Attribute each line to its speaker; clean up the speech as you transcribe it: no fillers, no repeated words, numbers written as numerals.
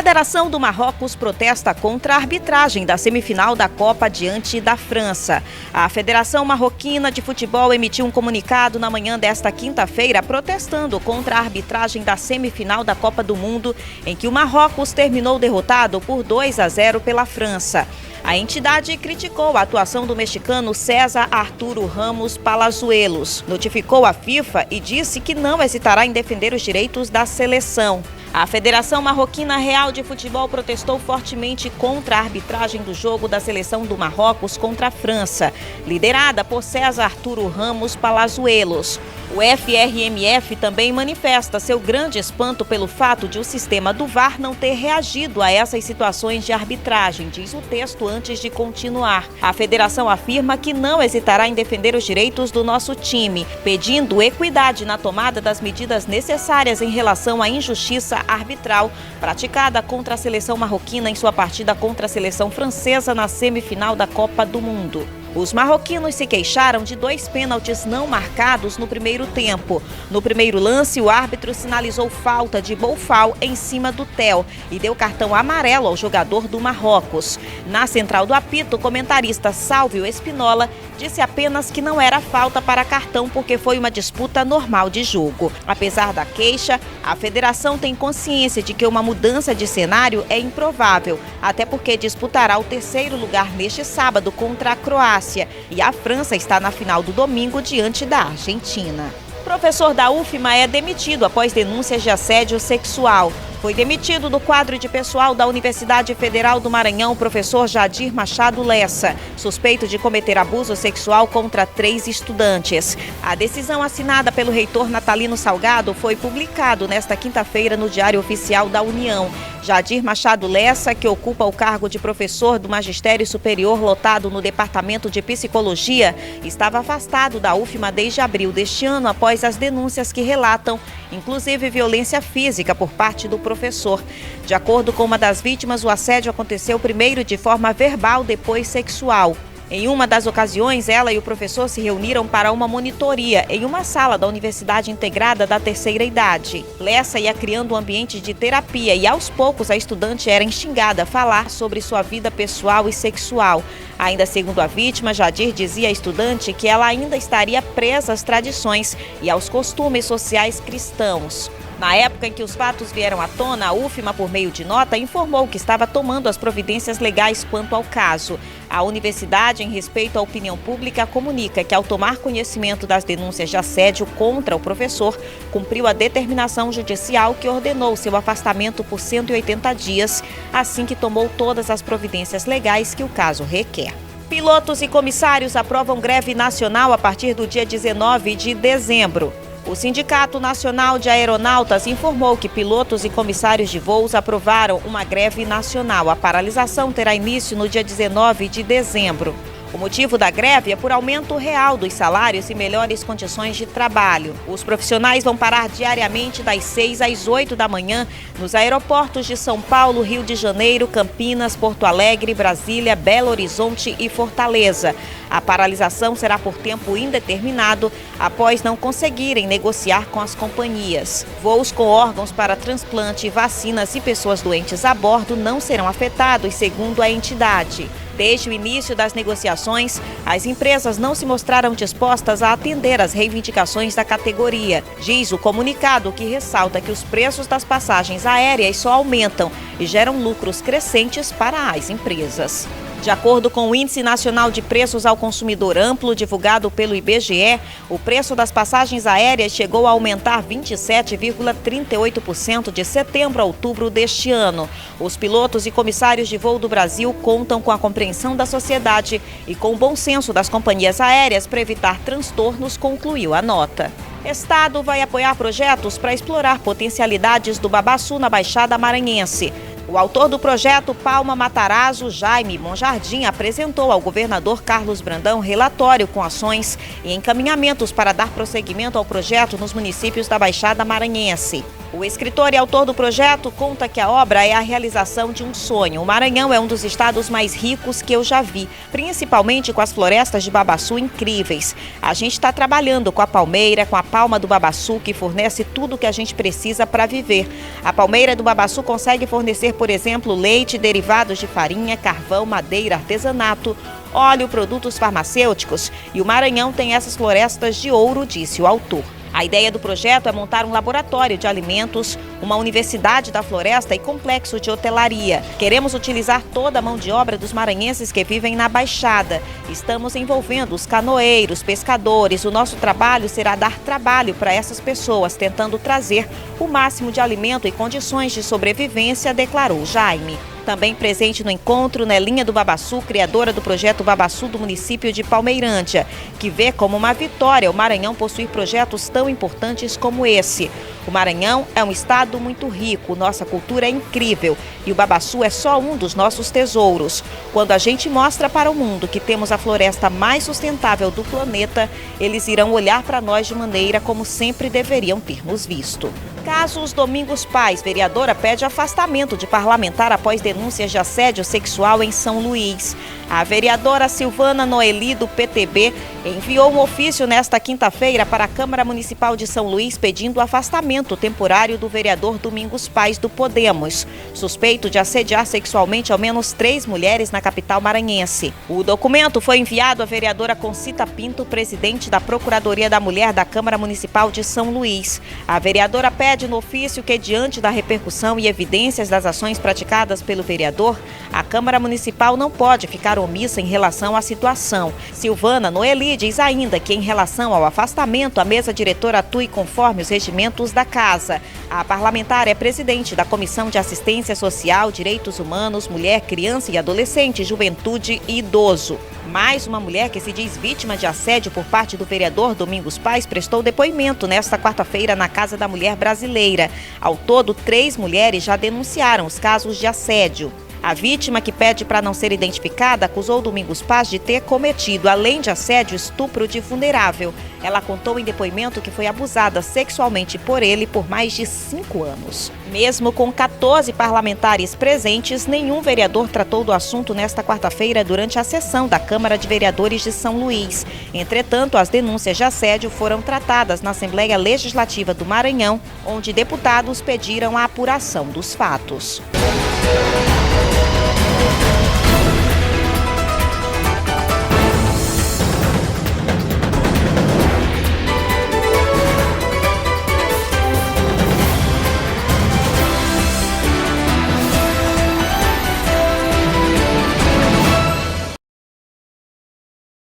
Speaker 1: Federação do Marrocos protesta contra a arbitragem da semifinal da Copa diante da França. A Federação Marroquina de Futebol emitiu um comunicado na manhã desta quinta-feira protestando contra a arbitragem da semifinal da Copa do Mundo, em que o Marrocos terminou derrotado por 2-0 pela França. A entidade criticou a atuação do mexicano César Arturo Ramos Palazuelos, notificou a FIFA e disse que não hesitará em defender os direitos da seleção. A Federação Marroquina Real de Futebol protestou fortemente contra a arbitragem do jogo da seleção do Marrocos contra a França, liderada por César Arturo Ramos Palazuelos. O FRMF também manifesta seu grande espanto pelo fato de o sistema do VAR não ter reagido a essas situações de arbitragem, diz o texto antes de continuar. A federação afirma que não hesitará em defender os direitos do nosso time, pedindo equidade na tomada das medidas necessárias em relação à injustiça arbitral praticada contra a seleção marroquina em sua partida contra a seleção francesa na semifinal da Copa do Mundo. Os marroquinos se queixaram de 2 pênaltis não marcados no primeiro tempo. No primeiro lance, o árbitro sinalizou falta de Boufal em cima do Tel e deu cartão amarelo ao jogador do Marrocos. Na central do apito, o comentarista Sálvio Espinola disse apenas que não era falta para cartão porque foi uma disputa normal de jogo. Apesar da queixa, a federação tem consciência de que uma mudança de cenário é improvável, até porque disputará o 3º lugar neste sábado contra a Croácia. E a França está na final do domingo diante da Argentina. Professor da UFMA é demitido após denúncias de assédio sexual. Foi demitido do quadro de pessoal da Universidade Federal do Maranhão o professor Jadir Machado Lessa, suspeito de cometer abuso sexual contra 3 estudantes. A decisão assinada pelo reitor Natalino Salgado foi publicado nesta quinta-feira no Diário Oficial da União. Jadir Machado Lessa, que ocupa o cargo de professor do Magistério Superior lotado no Departamento de Psicologia, estava afastado da UFMA desde abril deste ano após as denúncias que relatam, inclusive violência física por parte do professor. De acordo com uma das vítimas, o assédio aconteceu primeiro de forma verbal, depois sexual. Em uma das ocasiões, ela e o professor se reuniram para uma monitoria em uma sala da Universidade Integrada da Terceira Idade. Lessa ia criando um ambiente de terapia e, aos poucos, a estudante era instigada a falar sobre sua vida pessoal e sexual. Ainda segundo a vítima, Jadir dizia à estudante que ela ainda estaria presa às tradições e aos costumes sociais cristãos. Na época em que os fatos vieram à tona, a UFMA, por meio de nota, informou que estava tomando as providências legais quanto ao caso. A universidade, em respeito à opinião pública, comunica que, ao tomar conhecimento das denúncias de assédio contra o professor, cumpriu a determinação judicial que ordenou seu afastamento por 180 dias, assim que tomou todas as providências legais que o caso requer. Pilotos e comissários aprovam greve nacional a partir do dia 19 de dezembro. O Sindicato Nacional de Aeronautas informou que pilotos e comissários de voos aprovaram uma greve nacional. A paralisação terá início no dia 19 de dezembro. O motivo da greve é por aumento real dos salários e melhores condições de trabalho. Os profissionais vão parar diariamente das 6 às 8 da manhã nos aeroportos de São Paulo, Rio de Janeiro, Campinas, Porto Alegre, Brasília, Belo Horizonte e Fortaleza. A paralisação será por tempo indeterminado após não conseguirem negociar com as companhias. Voos com órgãos para transplante, vacinas e pessoas doentes a bordo não serão afetados, segundo a entidade. Desde o início das negociações, as empresas não se mostraram dispostas a atender às reivindicações da categoria. Diz o comunicado, que ressalta que os preços das passagens aéreas só aumentam e geram lucros crescentes para as empresas. De acordo com o Índice Nacional de Preços ao Consumidor Amplo, divulgado pelo IBGE, o preço das passagens aéreas chegou a aumentar 27,38% de setembro a outubro deste ano. Os pilotos e comissários de voo do Brasil contam com a compreensão da sociedade e com o bom senso das companhias aéreas para evitar transtornos, concluiu a nota. Estado vai apoiar projetos para explorar potencialidades do babaçu na Baixada Maranhense. O autor do projeto Palma Matarazzo, Jaime Monjardim, apresentou ao governador Carlos Brandão relatório com ações e encaminhamentos para dar prosseguimento ao projeto nos municípios da Baixada Maranhense. O escritor e autor do projeto conta que a obra é a realização de um sonho. O Maranhão é um dos estados mais ricos que eu já vi, principalmente com as florestas de babaçu incríveis. A gente está trabalhando com a palmeira, com a palma do babaçu, que fornece tudo o que a gente precisa para viver. A palmeira do babaçu consegue fornecer, por exemplo, leite, derivados de farinha, carvão, madeira, artesanato, óleo, produtos farmacêuticos. E o Maranhão tem essas florestas de ouro, disse o autor. A ideia do projeto é montar um laboratório de alimentos, uma universidade da floresta e complexo de hotelaria. Queremos utilizar toda a mão de obra dos maranhenses que vivem na Baixada. Estamos envolvendo os canoeiros, pescadores. O nosso trabalho será dar trabalho para essas pessoas, tentando trazer o máximo de alimento e condições de sobrevivência, declarou Jaime. Também presente no encontro, Nelinha do Babaçu, criadora do projeto Babaçu do município de Palmeirândia, que vê como uma vitória o Maranhão possuir projetos tão importantes como esse. O Maranhão é um estado muito rico, nossa cultura é incrível e o babaçu é só um dos nossos tesouros. Quando a gente mostra para o mundo que temos a floresta mais sustentável do planeta, eles irão olhar para nós de maneira como sempre deveriam ter nos visto. Casos Domingos Pais, vereadora pede afastamento de parlamentar após denúncias de assédio sexual em São Luís. A vereadora Silvana Noeli, do PTB, enviou um ofício nesta quinta-feira para a Câmara Municipal de São Luís pedindo o afastamento temporário do vereador Domingos Pais, do Podemos, suspeito de assediar sexualmente ao menos 3 mulheres na capital maranhense. O documento foi enviado à vereadora Concita Pinto, presidente da Procuradoria da Mulher da Câmara Municipal de São Luís. A vereadora pede no ofício que, diante da repercussão e evidências das ações praticadas pelo vereador, a Câmara Municipal não pode ficar omissa em relação à situação. Silvana Noeli diz ainda que, em relação ao afastamento, a mesa diretora atue conforme os regimentos da casa. A parlamentar é presidente da Comissão de Assistência Social, Direitos Humanos, Mulher, Criança e Adolescente, Juventude e Idoso. Mais uma mulher que se diz vítima de assédio por parte do vereador Domingos Pais prestou depoimento nesta quarta-feira na Casa da Mulher Brasileira. Ao todo, 3 mulheres já denunciaram os casos de assédio. A vítima, que pede para não ser identificada, acusou Domingos Pais de ter cometido, além de assédio, estupro de vulnerável. Ela contou em depoimento que foi abusada sexualmente por ele por mais de 5 anos. Mesmo com 14 parlamentares presentes, nenhum vereador tratou do assunto nesta quarta-feira durante a sessão da Câmara de Vereadores de São Luís. Entretanto, as denúncias de assédio foram tratadas na Assembleia Legislativa do Maranhão, onde deputados pediram a apuração dos fatos.